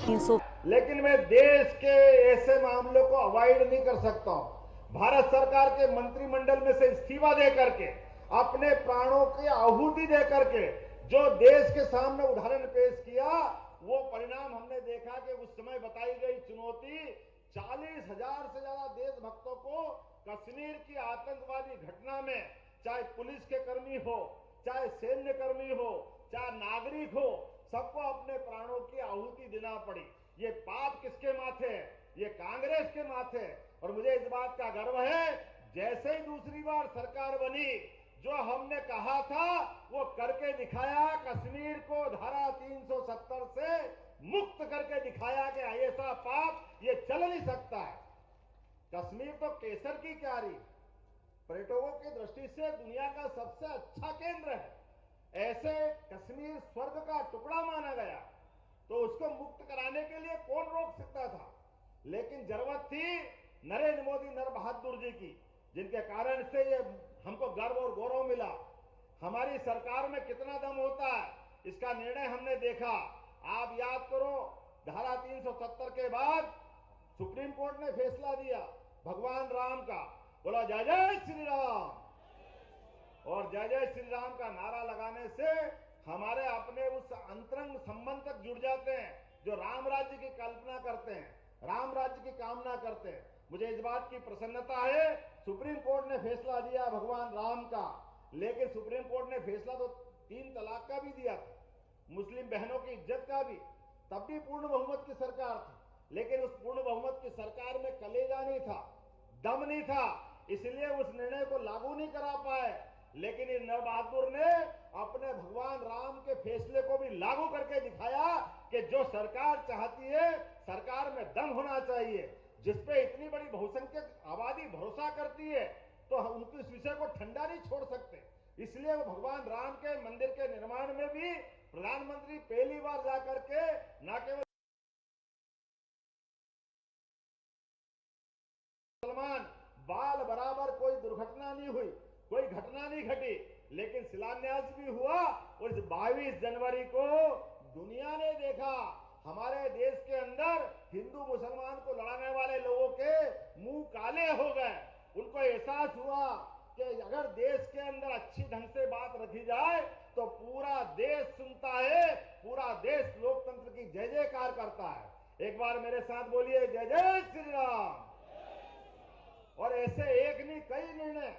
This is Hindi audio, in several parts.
300। लेकिन मैं देश के ऐसे मामलों को अवॉइड नहीं कर सकता हूं। भारत सरकार के मंत्रिमंडल में से इस्तीफा दे करके, अपने प्राणों की आहुति दे करके जो देश के सामने उदाहरण पेश किया, वो परिणाम हमने देखा कि उस समय बताई गई चुनौती 40,000 से ज्यादा देशभक्तों को कश्मीर की आतंकवादी घटना में, चाहे पुलिस के कर्मी हो, चाहे सैन्य कर्मी हो, चाहे नागरिक हो, सबको अपने प्राणों की आहुति देना पड़ी। ये पाप किसके माथे है? ये कांग्रेस के माथे है। और मुझे इस बात का गर्व है, जैसे ही दूसरी बार सरकार बनी, जो हमने कहा था वो करके दिखाया। कश्मीर को धारा 370 से मुक्त करके दिखाया कि ऐसा पाप ये चल नहीं सकता है। कश्मीर तो केसर की क्यारी, पर्यटकों की दृष्टि से दुनिया का सबसे अच्छा केंद्र है। ऐसे कश्मीर स्वर्ग का टुकड़ा माना गया, तो उसको मुक्त कराने के लिए कौन रोक सकता था? लेकिन जरूरत थी नरेंद्र मोदी नर बहादुर जी की, जिनके कारण से ये हमको गर्व और गौरव मिला। हमारी सरकार में कितना दम होता है, इसका निर्णय हमने देखा। आप याद करो, धारा 370 के बाद सुप्रीम कोर्ट ने फैसला दिया भगवान राम का, बोला जय जय श्री राम, और जय जय श्री राम का नारा लगाने से हमारे अपने उस अंतरंग संबंध तक जुड़ जाते हैं जो राम राज्य की कल्पना करते हैं, राम राज्य की कामना करते हैं। मुझे इस बात की प्रसन्नता है, सुप्रीम कोर्ट ने फैसला दिया भगवान राम का, लेकिन सुप्रीम कोर्ट ने फैसला तो 3 तलाक का भी दिया था, मुस्लिम बहनों की इज्जत का भी। तब भी पूर्ण बहुमत की सरकार थी, लेकिन उस पूर्ण बहुमत की सरकार में कलेजा नहीं था, दम नहीं था, इसलिए उस निर्णय को लागू नहीं करा पाए। लेकिन इन नर बहादुर ने अपने भगवान राम के फैसले को भी लागू करके दिखाया कि जो सरकार चाहती है, सरकार में दम होना चाहिए। जिसपे इतनी बड़ी बहुसंख्यक आबादी भरोसा करती है, तो हम उनके इस विषय को ठंडा नहीं छोड़ सकते। इसलिए वो भगवान राम के मंदिर के निर्माण में भी प्रधानमंत्री पहली बार जाकर के न केवल मुसलमान बाल बराबर कोई दुर्घटना नहीं हुई, कोई घटना नहीं घटी, लेकिन शिलान्यास भी हुआ। और इस 22 जनवरी को दुनिया ने देखा, हमारे देश के अंदर हिंदू मुसलमान को लड़ाने वाले लोगों के मुंह काले हो गए। उनको एहसास हुआ कि अगर देश के अंदर अच्छी ढंग से बात रखी जाए तो पूरा देश सुनता है, पूरा देश लोकतंत्र की जय जयकार करता है। एक बार मेरे साथ बोलिए जय जय श्री राम। और ऐसे एक नहीं कई निर्णय,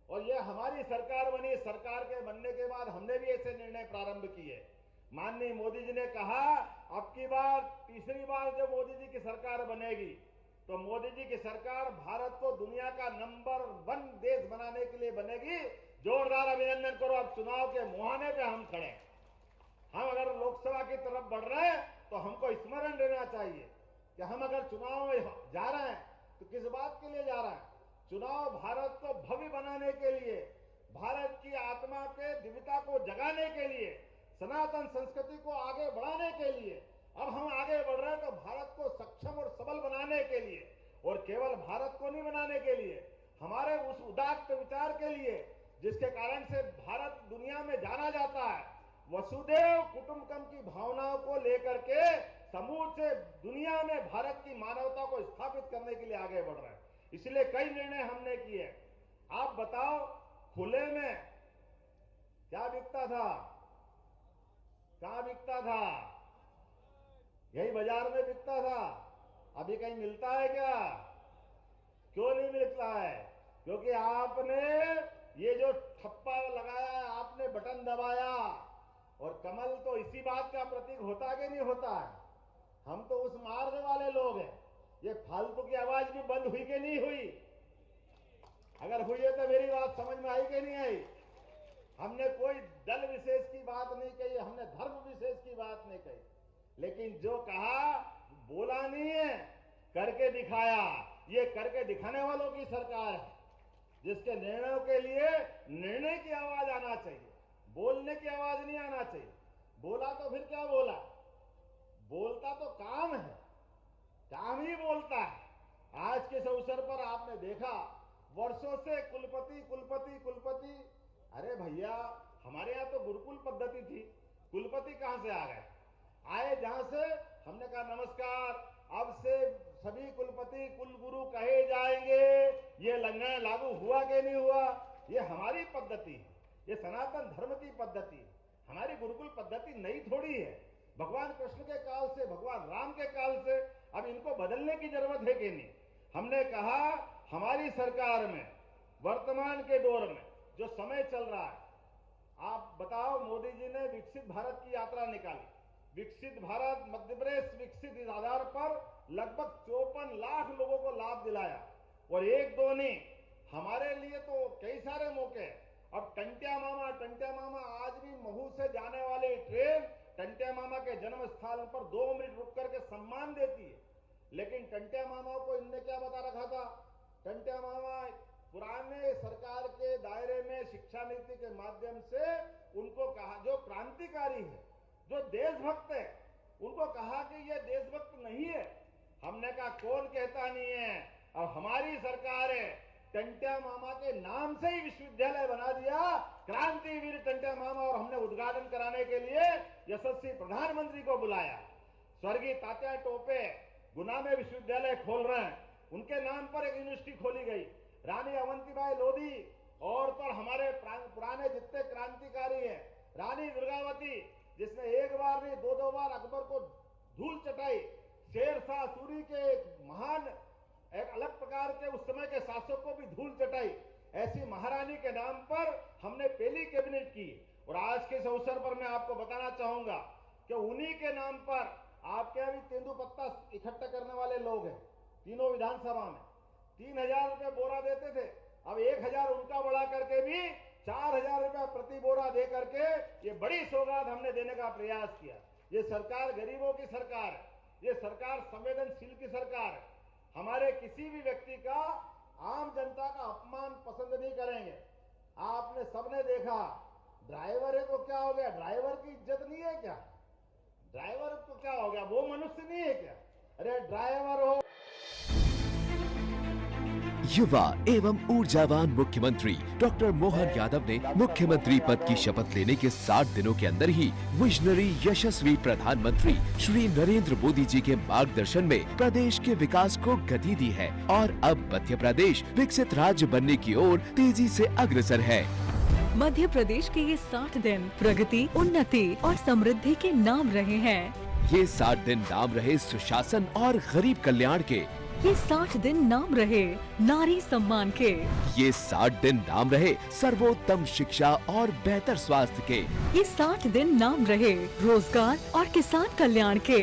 और ये हमारी सरकार बनी, सरकार के बनने के बाद हमने भी ऐसे निर्णय प्रारंभ किए। माननीय मोदी जी ने कहा, अब की बार तीसरी बार जब मोदी जी की सरकार बनेगी, तो मोदी जी की सरकार भारत को दुनिया का नंबर 1 देश बनाने के लिए बनेगी। जोरदार अभिनंदन करो। अब चुनाव के मुहाने पे हम खड़े, हम अगर लोकसभा की तरफ बढ़ रहे हैं तो हमको स्मरण रहना चाहिए कि हम अगर चुनाव में जा रहे हैं तो किस बात के लिए जा रहे हैं। चुनाव भारत को भव्य बनाने के लिए, भारत की आत्मा के दिव्यता को जगाने के लिए, सनातन संस्कृति को आगे बढ़ाने के लिए। अब हम आगे बढ़ रहे हैं तो भारत को सक्षम और सबल बनाने के लिए, और केवल भारत को नहीं बनाने के लिए, हमारे उस उदात्त विचार के लिए जिसके कारण से भारत दुनिया में जाना जाता है। वसुदेव कुटुंबकम की भावनाओं को लेकर के समूचे दुनिया में भारत की मानवता को स्थापित करने के लिए आगे बढ़ रहे हैं। इसलिए कई निर्णय हमने किए। आप बताओ, खुले में क्या बिकता था? कहां बिकता था? यही बाजार में बिकता था। अभी कहीं मिलता है क्या? क्यों नहीं मिलता है? क्योंकि आपने ये जो ठप्पा लगाया है, आपने बटन दबाया। और कमल तो इसी बात का प्रतीक होता कि नहीं होता है? हम तो उस मार्ग वाले लोग हैं। ये फालतू की आवाज भी बंद हुई कि नहीं हुई? अगर हुई है तो मेरी बात समझ में आई कि नहीं आई? हमने कोई दल विशेष की बात नहीं कही, हमने धर्म विशेष की बात नहीं कही, लेकिन जो कहा बोला नहीं है, करके दिखाया। ये करके दिखाने वालों की सरकार है, जिसके निर्णयों के लिए निर्णय की आवाज आना चाहिए, बोलने की आवाज नहीं आना चाहिए। बोला तो फिर क्या बोला? बोलता तो काम है, काम ही बोलता है। आज के इस अवसर पर आपने देखा, वर्षों से कुलपति कुलपति कुलपति। अरे भैया, हमारे यहां तो गुरुकुल पद्धति थी, कुलपति कहां से आ गए? आए जहां से हमने कहा नमस्कार, अब से सभी कुलपति कुलगुरु कहे जाएंगे। ये लागू हुआ कि नहीं हुआ? ये हमारी पद्धति है, ये सनातन धर्म की पद्धति, हमारी गुरुकुल पद्धति नई थोड़ी है। भगवान कृष्ण के काल से, भगवान राम के काल से, अब इनको बदलने की जरूरत है कि नहीं? हमने कहा हमारी सरकार में वर्तमान के दौर में जो समय चल रहा है, आप बताओ, मोदी जी ने विकसित भारत की यात्रा निकाली। विकसित भारत, मध्य प्रदेश विकसित, इस आधार पर लगभग 54 लाख लोगों को लाभ दिलाया। और एक दो नहीं, हमारे लिए तो कई सारे मौके। अब टंट्या मामा आज भी महू से जाने वाली ट्रेन टंट्या मामा के जन्म स्थान पर 2 मिनट रुक करके सम्मान देती है। लेकिन टंट्या मामा को इनने क्या बता रखा था? टंट्या मामा पुराने सरकार के दायरे में शिक्षा नीति के माध्यम से उनको कहा, जो क्रांतिकारी है, जो देशभक्त है, उनको कहा कि ये देशभक्त नहीं है। हमने कहा कौन कहता नहीं है? अब हमारी सरकार है, टंट्या मामा के नाम से ही विश्वविद्यालय बना दिया, क्रांतिवीर टंट्या मामा। और हमने उद्घाटन कराने के लिए यशस्वी प्रधानमंत्री को बुलाया। स्वर्गीय तात्या टोपे गुना में विश्वविद्यालय खोल रहे हैं, उनके नाम पर एक यूनिवर्सिटी खोली गई। रानी अवंतीबाई लोधी और तो हमारे पुराने जितने क्रांतिकारी हैं, रानी दुर्गावती जिसने एक बार नहीं 2-2 बार अकबर को धूल चटाई, शेरशाह सूरी के महान एक अलग प्रकार के उस समय के शासक को भी धूल चटाई, ऐसी महारानी के नाम पर हमने पहली कैबिनेट की। और आज के इस अवसर पर मैं आपको बताना चाहूंगा कि उन्हीं के नाम पर आपके अभी तेंदुपत्ता इकट्ठा करने वाले लोग हैं। तीनों विधानसभा में 3000 रुपए बोरा देते थे, अब 1000 उनका बढ़ा करके भी 4000 रुपया प्रति बोरा दे करके ये बड़ी सौगात हमने देने का प्रयास किया। ये सरकार गरीबों की सरकार है, ये सरकार संवेदनशील की सरकार है। हमारे किसी भी व्यक्ति का, आम जनता का अपमान पसंद नहीं करेंगे। आपने सबने देखा, ड्राइवर है तो क्या हो गया? ड्राइवर की इज्जत नहीं है क्या? ड्राइवर तो क्या हो गया? वो मनुष्य नहीं है क्या? अरे ड्राइवर हो। युवा एवं ऊर्जावान मुख्यमंत्री डॉक्टर मोहन यादव ने मुख्यमंत्री पद की शपथ लेने के 60 दिनों के अंदर ही विजनरी यशस्वी प्रधानमंत्री श्री नरेंद्र मोदी जी के मार्गदर्शन में प्रदेश के विकास को गति दी है और अब मध्य प्रदेश विकसित राज्य बनने की ओर तेजी से अग्रसर है। मध्य प्रदेश के ये 60 दिन प्रगति, उन्नति और समृद्धि के नाम रहे हैं। ये 60 दिन नाम रहे सुशासन और गरीब कल्याण के। ये 60 दिन नाम रहे नारी सम्मान के। ये 60 दिन नाम रहे सर्वोत्तम शिक्षा और बेहतर स्वास्थ्य के। ये 60 दिन नाम रहे रोजगार और किसान कल्याण के।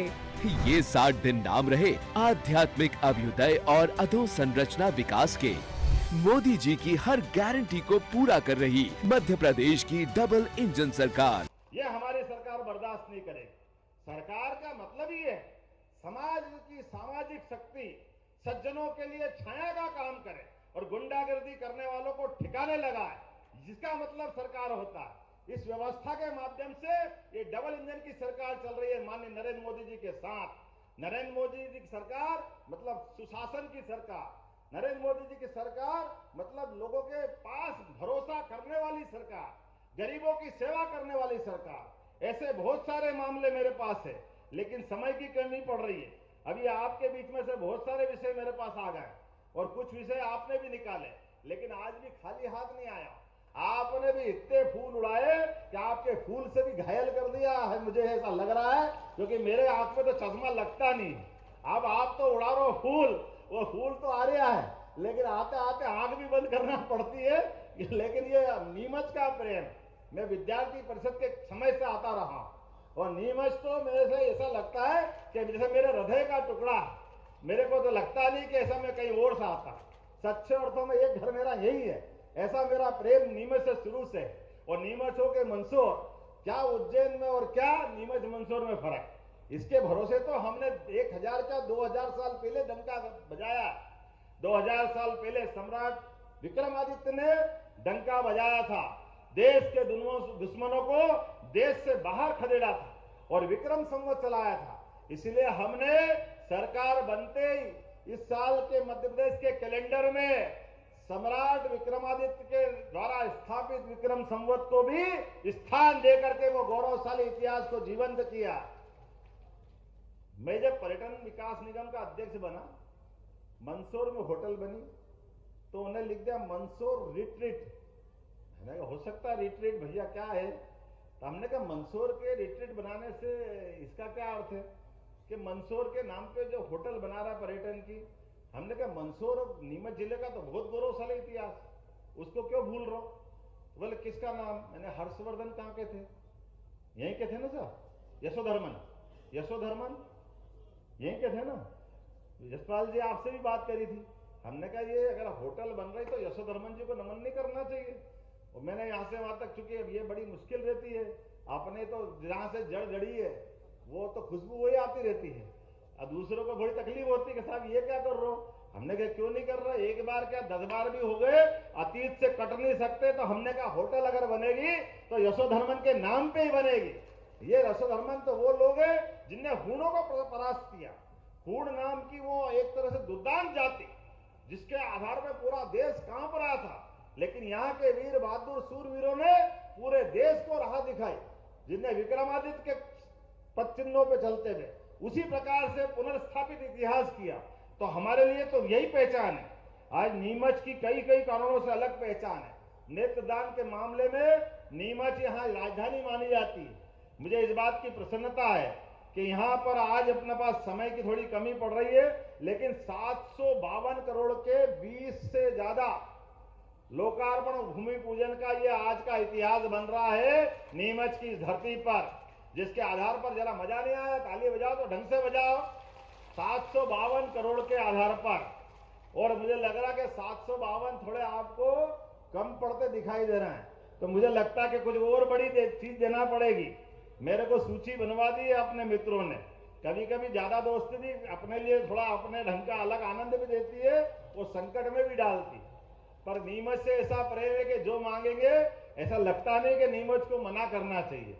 ये 60 दिन नाम रहे आध्यात्मिक अभ्युदय और अधोसंरचना विकास के। मोदी जी की हर गारंटी को पूरा कर रही मध्य प्रदेश की डबल इंजन सरकार। ये हमारी सरकार बर्दाश्त नहीं करेगी। सरकार का मतलब ही है समाज की सामाजिक शक्ति सज्जनों के लिए छाया का काम करे और गुंडागर्दी करने वालों को ठिकाने लगाए, जिसका मतलब सरकार होता है। इस व्यवस्था के माध्यम से ये डबल इंजन की सरकार चल रही है माननीय नरेंद्र मोदी जी के साथ। नरेंद्र मोदी जी की सरकार मतलब सुशासन की सरकार, नरेंद्र मोदी जी की सरकार मतलब लोगों के पास भरोसा करने वाली सरकार, गरीबों की सेवा करने वाली सरकार। ऐसे बहुत सारे मामले मेरे पास है, लेकिन समय की कमी पड़ रही है। अभी आपके बीच में से बहुत सारे विषय मेरे पास आ गए और कुछ विषय आपने भी निकाले, लेकिन आज भी खाली हाथ नहीं आया। आपने भी इतने फूल उड़ाए कि आपके फूल से भी घायल कर दिया है, मुझे ऐसा लग रहा है, क्योंकि मेरे आंख में तो चश्मा लगता नहीं। अब आप तो उड़ा रहे हो फूल, वो फूल तो आ रहा है, लेकिन आते आते आंख भी बंद करना पड़ती है। लेकिन ये नीमच का प्रेम, मैं विद्यार्थी परिषद के समय से आता रहा और नीमच तो मेरे से ऐसा लगता है कि जैसे मेरे हृदय का टुकड़ा। मेरे को तो लगता नहीं कि ऐसा मैं कहीं और से आता। सच्चे अर्थों में एक घर मेरा यही है। ऐसा मेरा प्रेम नीमच से शुरू से। और नीमच हो के मंदसौर, क्या उज्जैन में और क्या नीमच मंदसौर में फर्क। इसके भरोसे तो हमने 1000 क्या 2000 साल पहले डंका बजाया। 2000 साल पहले सम्राट विक्रमादित्य ने डंका बजाया था, देश के दुश्मनों को देश से बाहर खदेड़ा था और विक्रम संवत चलाया था। इसलिए हमने सरकार बनते ही इस साल के मध्य प्रदेश के कैलेंडर में सम्राट विक्रमादित्य के द्वारा स्थापित विक्रम संवत को भी स्थान देकर के वो गौरवशाली इतिहास को जीवंत किया। मैं जब पर्यटन विकास निगम का अध्यक्ष बना, मंदसौर में होटल बनी तो उन्हें लिख दिया मंदसौर रिट्रीट। मैंने कहा हो सकता है रिट्रीट भैया क्या है, तो हमने कहा मंदसौर के रिट्रीट बनाने से इसका क्या अर्थ है कि मंदसौर के नाम पे जो होटल बना रहा है पर्यटन की। हमने कहा मंदसौर और नीमच जिले का तो बहुत गौरवशाली इतिहास, उसको क्यों भूल रहे हो। बोले किसका नाम, मैंने हर्षवर्धन कहाँ के थे, यहीं के थे ना सर, यशोधर्मन यहीं के थे ना। यशपाल जी आपसे भी बात करी थी, हमने कहा ये अगर होटल बन रही तो यशोधर्मन जी को नमन नहीं करना चाहिए। और मैंने यहां से वहां तक, चूंकि अब ये बड़ी मुश्किल रहती है, अपने तो जहां से जड़ जड़ी है वो तो खुशबू वही आती रहती है, और दूसरों को बड़ी तकलीफ होती है कि साहब ये क्या कर रहे हो। हमने कहा क्यों नहीं कर रहा, एक बार क्या 10 बार भी हो गए, अतीत से कट नहीं सकते। तो हमने कहा होटल अगर बनेगी तो यशोधर्मन के नाम पे ही बनेगी। ये यशोधर्मन तो वो लोग हैं जिनने हूणों को परास्त किया। हूण नाम की वो एक तरह से दुर्दांत जाति, जिसके आधार पर पूरा देश कांप रहा था, लेकिन यहाँ के वीर बहादुर सूरवीरों ने पूरे देश को राह दिखाई, जिनने विक्रमादित्य के पद चिन्हों पे चलते हुए उसी प्रकार से पुनर्स्थापित इतिहास किया। तो हमारे लिए तो यही पहचान है। आज नीमच की कई कारणों से अलग पहचान है। नेत्रदान के मामले में नीमच यहाँ राजधानी मानी जाती है। मुझे इस बात की प्रसन्नता है कि यहाँ पर आज अपने पास समय की थोड़ी कमी पड़ रही है, लेकिन 752 करोड़ के 20 से ज्यादा लोकार्पण भूमि पूजन का ये आज का इतिहास बन रहा है नीमच की धरती पर, जिसके आधार पर जरा मजा नहीं आया, ताली बजाओ तो ढंग से बजाओ। 752 करोड़ के आधार पर, और मुझे लग रहा है कि 752 थोड़े आपको कम पड़ते दिखाई दे रहे हैं, तो मुझे लगता है कि कुछ और बड़ी चीज देना पड़ेगी। मेरे को सूची बनवा दी है अपने मित्रों ने। कभी कभी ज्यादा दोस्ती भी अपने लिए थोड़ा अपने ढंग का अलग आनंद भी देती है, वो संकट में भी डालती। पर नीमच से ऐसा प्रेम है कि जो मांगेंगे ऐसा लगता नहीं कि नीमच को मना करना चाहिए।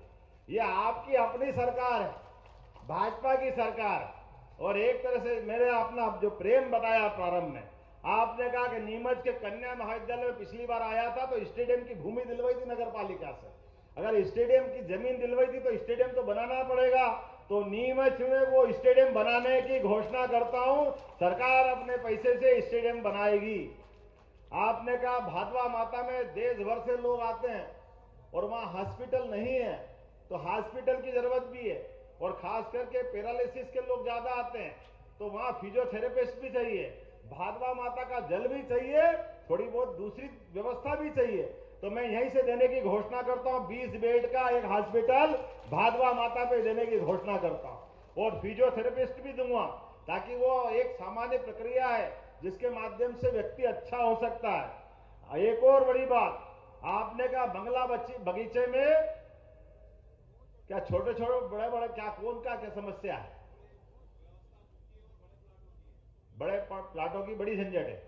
ये आपकी अपनी सरकार है, भाजपा की सरकार। और एक तरह से मेरे अपना जो प्रेम बताया प्रारंभ में, आपने कहा कि नीमच के कन्या महाविद्यालय में पिछली बार आया था तो स्टेडियम की भूमि दिलवाई थी नगर पालिका से। अगर स्टेडियम की जमीन दिलवाई थी तो स्टेडियम तो बनाना पड़ेगा। तो नीमच में वो स्टेडियम बनाने की घोषणा करता हूं, सरकार अपने पैसे से स्टेडियम बनाएगी। आपने कहा भादवा माता में देश भर से लोग आते हैं और वहां हॉस्पिटल नहीं है, तो हॉस्पिटल की जरूरत भी है, और खास करके पैरालिसिस के लोग ज्यादा आते हैं, तो वहां फिजियोथेरेपिस्ट भी चाहिए, भादवा माता का जल भी चाहिए, थोड़ी बहुत दूसरी व्यवस्था भी चाहिए। तो मैं यहीं से देने की घोषणा करता हूं, 20 बेड का एक हॉस्पिटल भादवा माता पे देने की घोषणा करता हूं, और फिजियोथेरेपिस्ट भी दूंगा, ताकि वो एक सामान्य प्रक्रिया है जिसके माध्यम से व्यक्ति अच्छा हो सकता है। एक और बड़ी बात, आपने कहा बंगला बगीचे में क्या छोटे बड़े क्या कौन का क्या समस्या है, बड़े प्लाटों की बड़ी झंझट है।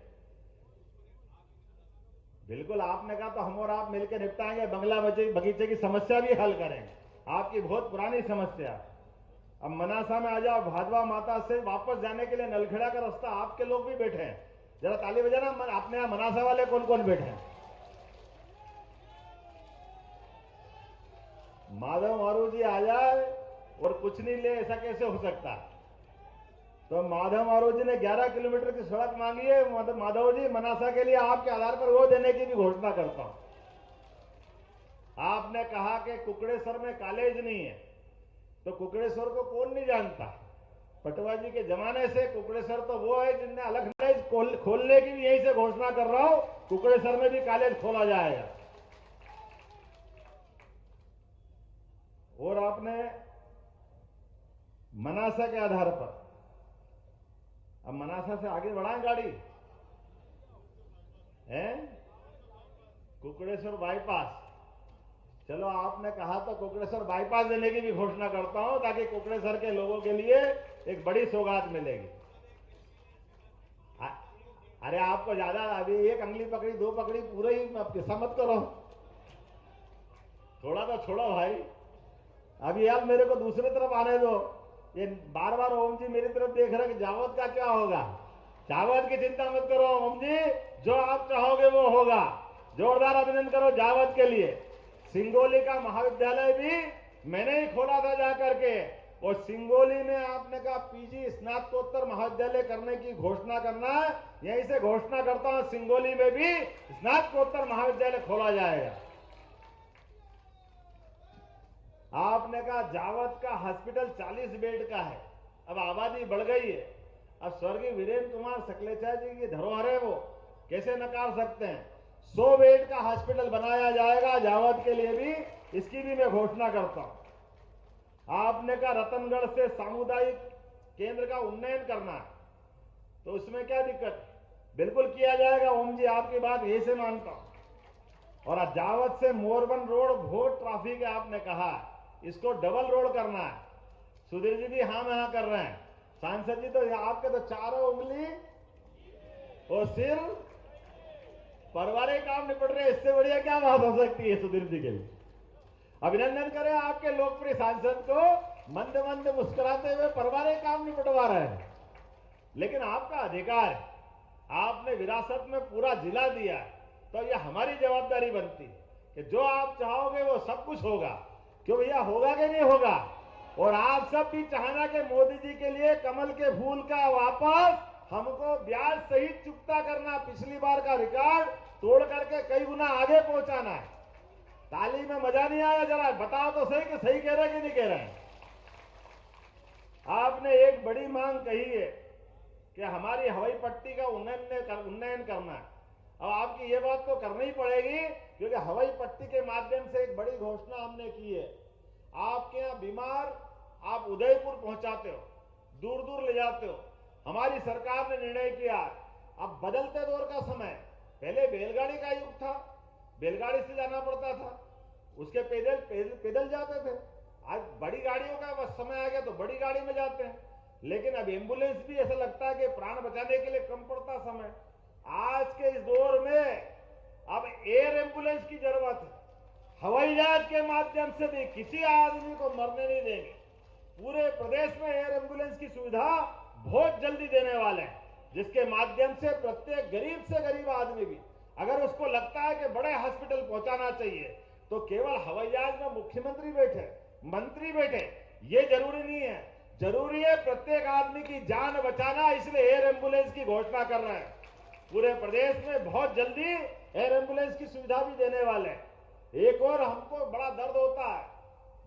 बिल्कुल आपने कहा तो हम और आप मिलकर निपटाएंगे, बंगला बगीचे की समस्या भी हल करेंगे, आपकी बहुत पुरानी समस्या। अब मनासा में आ जाओ, भादवा माता से वापस जाने के लिए नलखेड़ा का रास्ता, आपके लोग भी बैठे हैं, जरा ताली बजाना। अपने यहां मनासा वाले कौन कौन बैठे हैं? माधव मारू जी आ जाए और कुछ नहीं ले, ऐसा कैसे हो सकता? तो माधव मारू जी ने 11 किलोमीटर की सड़क मांगी है। माधव जी, मनासा के लिए आपके आधार पर वो देने की भी घोषणा करता हूं। आपने कहा कि कुकड़ेश्वर में कॉलेज नहीं है, तो कुकड़ेश्वर को कौन नहीं जानता? पटवा जी के जमाने से कुकड़ेश्वर तो वो है जिनने अलग कॉलेज खोलने की भी यहीं से घोषणा कर रहा हूं, कुकड़ेश्वर में भी कॉलेज खोला जाएगा। और आपने मनासा के आधार पर, अब मनासा से आगे बढ़ाएं गाड़ी है, कुकड़ेश्वर बाईपास। चलो आपने कहा तो कुकड़ेश्वर बाईपास देने की भी घोषणा करता हूं, ताकि कुकड़ेश्वर के लोगों के लिए एक बड़ी सौगात मिलेगी। अरे आपको ज्यादा, अभी एक अंगली पकड़ी, 2 पकड़ी, पूरे ही किस्सा मत करो, थोड़ा तो छोड़ो भाई। अभी यार मेरे को दूसरी तरफ आने दो। ये बार बार ओम जी मेरी तरफ देख रहे हैं कि जावद का क्या होगा। जावद की चिंता मत करो ओम जी, जो आप चाहोगे वो होगा। जोरदार अभिनंदन करो जावद के लिए। सिंगोली का महाविद्यालय भी मैंने ही खोला था जाकर के, और सिंगोली में आपने कहा पीजी स्नातकोत्तर महाविद्यालय करने की घोषणा करना है। यहीं से घोषणा करता हूं, सिंगोली में भी स्नातकोत्तर महाविद्यालय खोला जाएगा। आपने कहा जावत का हॉस्पिटल 40 बेड का है, अब आबादी बढ़ गई है। अब स्वर्गीय वीरेंद्र कुमार सकलेचा जी की धरोहर है, वो कैसे नकार सकते हैं। 100 बेड का हॉस्पिटल बनाया जाएगा जावत के लिए भी, इसकी भी मैं घोषणा करता हूं। आपने कहा रतनगढ़ से सामुदायिक केंद्र का उन्नयन करना है, तो उसमें क्या दिक्कत है, बिल्कुल किया जाएगा। ओम जी आपकी बात यही से मानता हूं। और जावत से मोरबन रोड बहुत ट्रैफिक है, आपने कहा इसको डबल रोड करना है। सुधीर जी भी हाँ में हाँ कर रहे हैं। सांसद जी तो आपके तो चारों उंगली और सिर परिवार काम निपट रहे, इससे बढ़िया क्या बात हो सकती है सुधीर जी के लिए। अभिनंदन करें आपके लोकप्रिय सांसद को, मंद मंद मुस्कुराते हुए परिवार काम निपटवा रहे हैं। लेकिन आपका अधिकार है, आपने विरासत में पूरा जिला दिया है, तो यह हमारी जवाबदारी बनती है कि जो आप चाहोगे वो सब कुछ होगा। क्यों भैया, होगा कि नहीं होगा। और आप सब भी चाहना कि मोदी जी के लिए कमल के फूल का वापस हमको ब्याज सहित चुकता करना, पिछली बार का रिकॉर्ड तोड़ करके कई गुना आगे पहुंचाना है। ताली में मजा नहीं आया, जरा बताओ तो सही कि सही कह रहे कि नहीं कह रहे हैं। आपने एक बड़ी मांग कही है कि हमारी हवाई पट्टी का उन्नयन करना है। अब आपकी ये बात तो करनी ही पड़ेगी, क्योंकि हवाई पट्टी के माध्यम से एक बड़ी घोषणा हमने की है। आपके यहां बीमार आप उदयपुर पहुंचाते हो, दूर दूर ले जाते हो। हमारी सरकार ने निर्णय किया, अब बदलते दौर का समय, पहले बैलगाड़ी का युग था, बैलगाड़ी से जाना पड़ता था, उसके पैदल जाते थे। आज बड़ी गाड़ियों का बस समय आ गया तो बड़ी गाड़ी में जाते हैं। लेकिन अब एम्बुलेंस भी ऐसा लगता है कि प्राण बचाने के लिए कम पड़ता समय। आज के इस दौर में अब एयर एम्बुलेंस की जरूरत है। हवाई जहाज के माध्यम से भी किसी आदमी को मरने नहीं देंगे। पूरे प्रदेश में एयर एम्बुलेंस की सुविधा बहुत जल्दी देने वाले हैं, जिसके माध्यम से प्रत्येक गरीब से गरीब आदमी भी अगर उसको लगता है कि बड़े हॉस्पिटल पहुंचाना चाहिए, तो केवल हवाई जहाज में मुख्यमंत्री बैठे, मंत्री बैठे, ये जरूरी नहीं है। जरूरी है प्रत्येक आदमी की जान बचाना, इसलिए एयर एम्बुलेंस की घोषणा कर रहे हैं। पूरे प्रदेश में बहुत जल्दी एयर एम्बुलेंस की सुविधा भी देने वाले हैं। एक और हमको बड़ा दर्द होता है,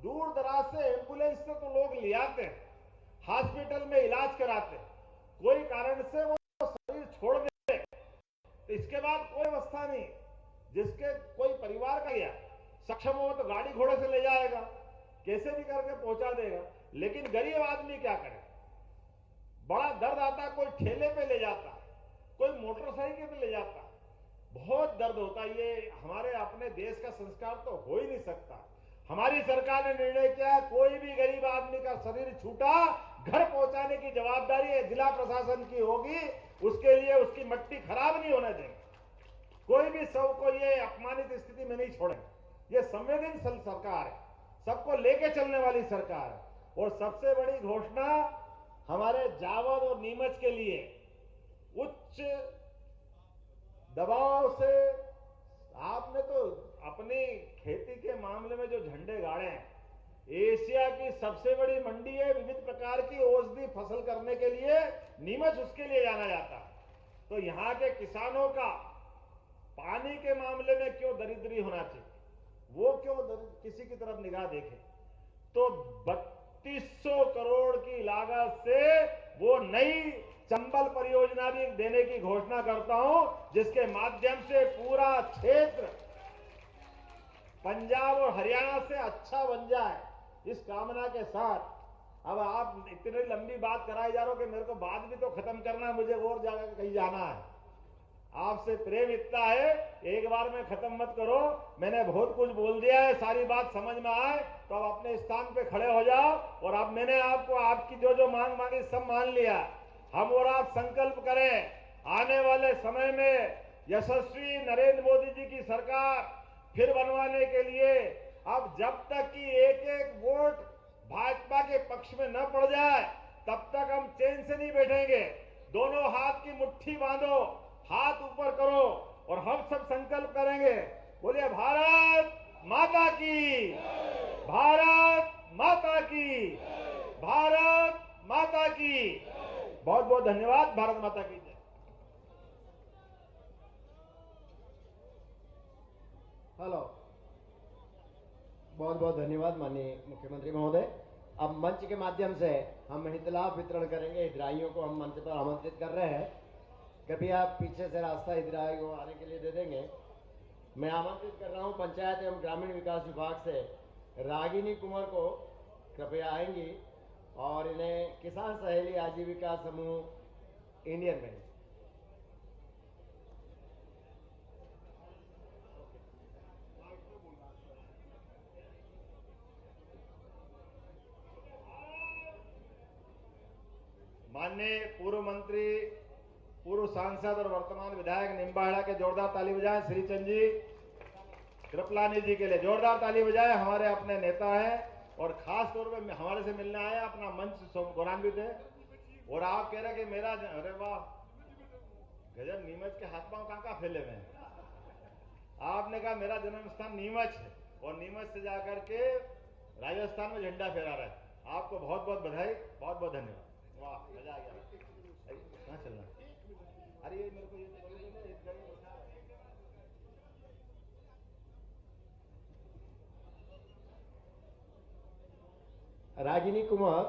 दूर दराज से एम्बुलेंस से तो लोग ले आते हैं, हॉस्पिटल में इलाज कराते हैं, कोई कारण से वो शरीर छोड़ देते, तो इसके बाद कोई व्यवस्था नहीं। जिसके कोई परिवार का या सक्षम हो तो गाड़ी घोड़े से ले जाएगा, कैसे भी करके पहुंचा देगा। लेकिन गरीब आदमी क्या करे, बड़ा दर्द आता है। कोई ठेले पे ले जाता, कोई मोटरसाइकिल पे ले जाता, बहुत दर्द होता है। ये हमारे अपने देश का संस्कार तो हो ही नहीं सकता। हमारी सरकार ने निर्णय किया, कोई भी गरीब आदमी का शरीर छूटा, घर पहुंचाने की जवाबदारी है जिला प्रशासन की होगी। उसके लिए उसकी मट्टी खराब नहीं होने देंगे, कोई भी सब को ये अपमानित स्थिति में नहीं छोड़ेंगे। ये संवेदनशील सरकार है, सबको लेके चलने वाली सरकार है। और सबसे बड़ी घोषणा हमारे जावद और नीमच के लिए उच्च दबाव से आपने तो अपनी खेती के मामले में जो झंडे गाड़े हैं, एशिया की सबसे बड़ी मंडी है विविध प्रकार की औषधि फसल करने के लिए, नीमच उसके लिए जाना जाता है। तो यहां के किसानों का पानी के मामले में क्यों दरिद्री होना चाहिए, वो क्यों किसी की तरफ निगाह देखे। तो 3200 करोड़ की लागत से वो नई चंबल परियोजना भी देने की घोषणा करता हूं, जिसके माध्यम से पूरा क्षेत्र पंजाब और हरियाणा से अच्छा बन जाए, इस कामना के साथ। अब आप इतनी लंबी बात कराई जा रहे हो कि मेरे को बात भी तो खत्म करना है, मुझे और जगह कहीं जाना है। आपसे प्रेम इतना है, एक बार में खत्म मत करो। मैंने बहुत कुछ बोल दिया है, सारी बात समझ में आए तो अब अपने स्थान पे खड़े हो जाओ। और अब मैंने आपको आपकी जो जो मांग मांगी सब मान लिया। हम और आप संकल्प करें, आने वाले समय में यशस्वी नरेंद्र मोदी जी की सरकार फिर बनवाने के लिए अब जब तक कि एक एक वोट भाजपा के पक्ष में न पड़ जाए, तब तक हम चैन से नहीं बैठेंगे। दोनों हाथ की मुट्ठी बांधो, हाथ ऊपर करो और हम सब संकल्प करेंगे। बोलिए भारत माता की, भारत माता की। भारत माता की बहुत बहुत धन्यवाद। भारत माता की जय। हेलो, बहुत बहुत धन्यवाद माननीय मुख्यमंत्री महोदय। अब मंच के माध्यम से हम हितलाभ वितरण करेंगे। हितग्राहियों को हम मंच पर आमंत्रित कर रहे हैं। कृपया पीछे से रास्ता हितग्राहियों को आने के लिए दे देंगे। मैं आमंत्रित कर रहा हूं पंचायत एवं ग्रामीण विकास विभाग से रागिनी कुमार को, कृपया आएंगी और इन्हें किसान सहेली आजीविका समूह इंडियन बैंक। माननीय पूर्व मंत्री, पूर्व सांसद और वर्तमान विधायक निम्बाहेड़ा के जोरदार ताली बजाएं। श्रीचंद जी, कृपलानी जी के लिए जोरदार ताली बजाएं। हमारे अपने नेता हैं और खास तौर पे हमारे से मिलने आए, अपना मंच गौरवान्वित है। और आप कह रहे कि मेरा, अरे वाह गजब, नीमच के हाथ पांव कहां फैले हुए हैं। आपने कहा मेरा जन्म स्थान नीमच है और नीमच से जाकर के राजस्थान में झंडा फहरा रहा है। आपको बहुत बहुत बधाई, बहुत बहुत धन्यवाद। वाह, मजा आ गया। कहाँ चलना? अरे ये मेरे को ये रागिनी कुमार,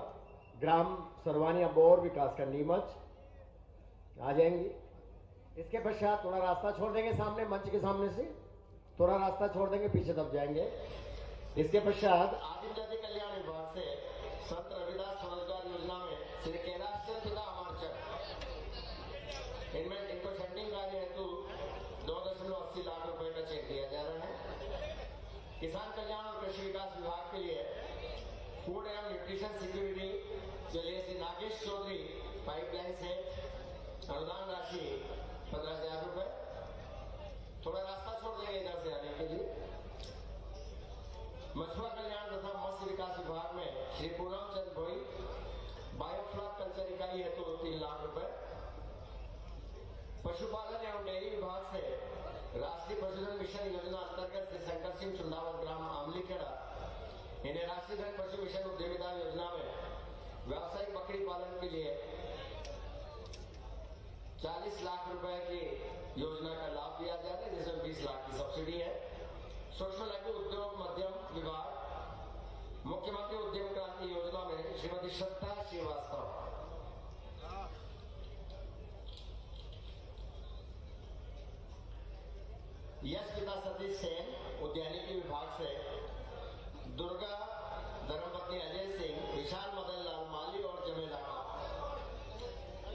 ग्राम सरवानिया बोर विकास का नीमच, आ जाएंगी। इसके पश्चात थोड़ा रास्ता छोड़ देंगे, सामने मंच के सामने से थोड़ा रास्ता छोड़ देंगे, पीछे दब जाएंगे। इसके पश्चात आदिम जाति कल्याण विभाग से संत रविदास स्वरोजगार योजना में श्री कैलाश चंद पिता अमरचंद, इनमें इनको फंडिंग कार्य हेतु 2.80 लाख रुपए का चेक दिया जा रहा है। किसान कल्याण और कृषि विकास विभाग के लिए फूड एवं न्यूट्रिशन सिक्योरिटी के लिए श्री नागेश चौधरी पाइपलाइन से अनुदान राशि 15,000 रुपए। थोड़ा रास्ता छोड़ देंगे इधर से आने के लिए। मछुआ कल्याण तथा मत्स्य विकास विभाग में श्री पूनम चंद भोई बायोफ्लॉक कल्चर इकाई हेतु 3 लाख रुपए। पशुपालन एवं डेयरी विभाग से राष्ट्रीय पशुधन मिशन योजना अंतर्गत श्री शंकर सिंह चुंदावत ग्राम आमलीखेड़ा, इन्हें राष्ट्रीय धन पशु मिशन उद्यमिता योजना में व्यावसायिक बकरी पालन के लिए 40 लाख रुपए की योजना का लाभ दिया जा रहा है, जिसमें 20 लाख की सब्सिडी है। सूक्ष्म लघु उद्योग मध्यम विभाग मुख्यमंत्री उद्यम क्रांति योजना में श्रीमती श्रद्धा श्रीवास्तव, यश पिता सतीश सेन उद्यानिकी विभाग से दुर्गा धर्मपत्नी अजय सिंह, विशाल मदन लाल माली और जमेला